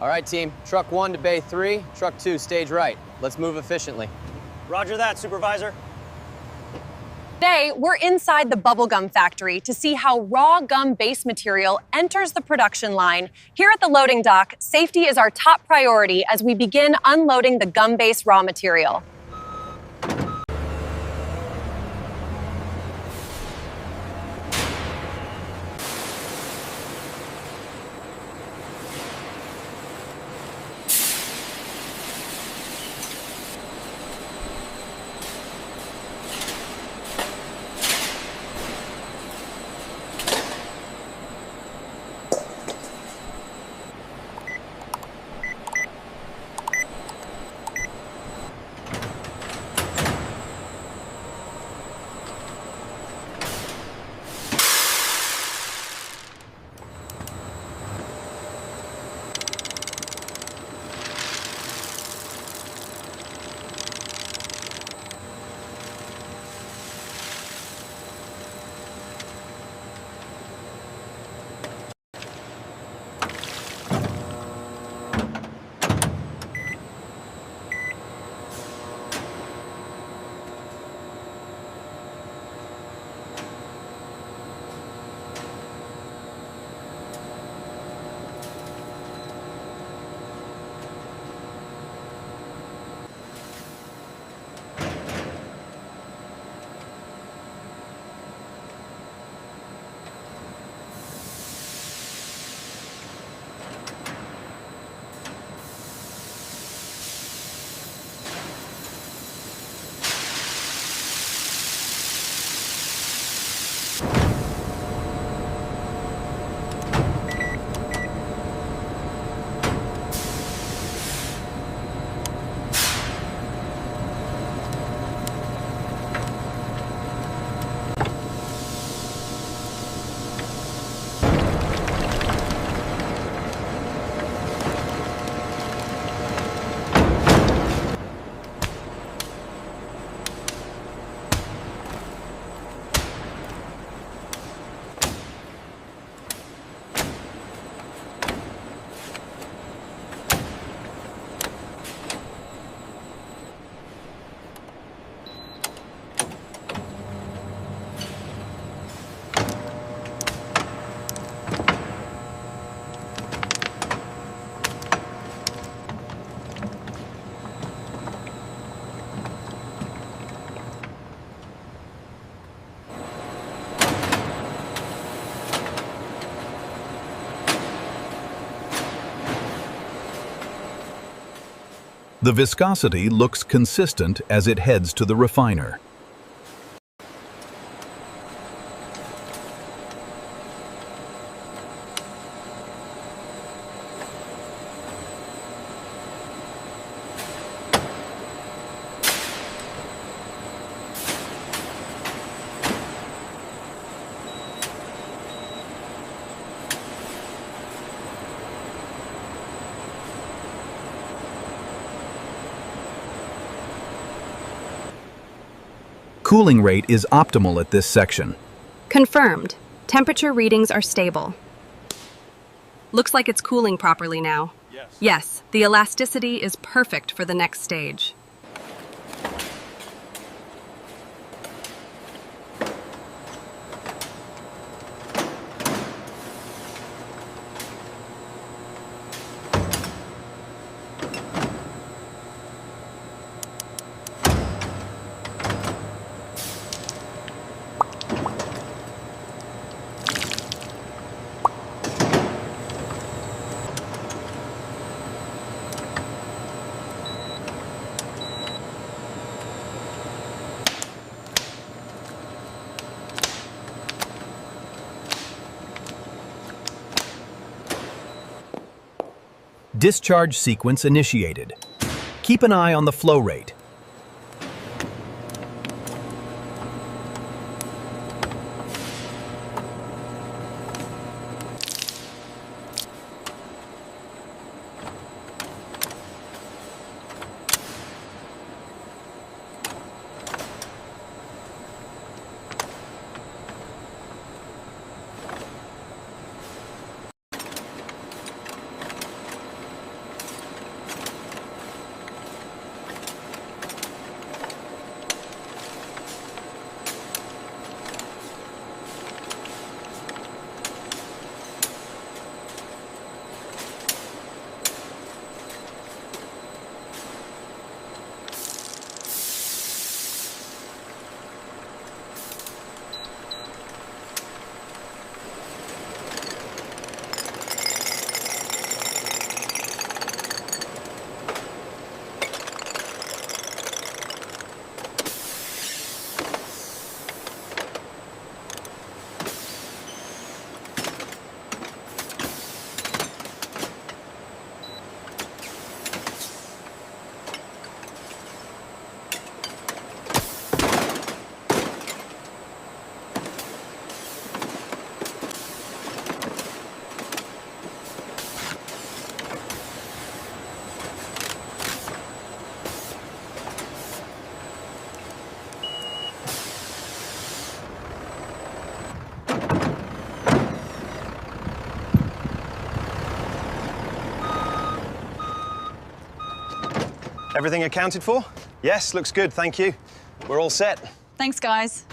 All right, team. Truck 1 to bay 3, truck 2 stage right. Let's move efficiently. Roger that, Supervisor. Today, we're inside the bubblegum factory to see how raw gum base material enters the production line. Here at the loading dock, safety is our top priority as we begin unloading the gum base raw material. The viscosity looks consistent as it heads to the refiner. Cooling rate is optimal at this section. Confirmed. Temperature readings are stable. Looks like it's cooling properly now. Yes, the elasticity is perfect for the next stage. Discharge sequence initiated. Keep an eye on the flow rate. Everything accounted for? Yes, looks good, thank you. We're all set. Thanks, guys.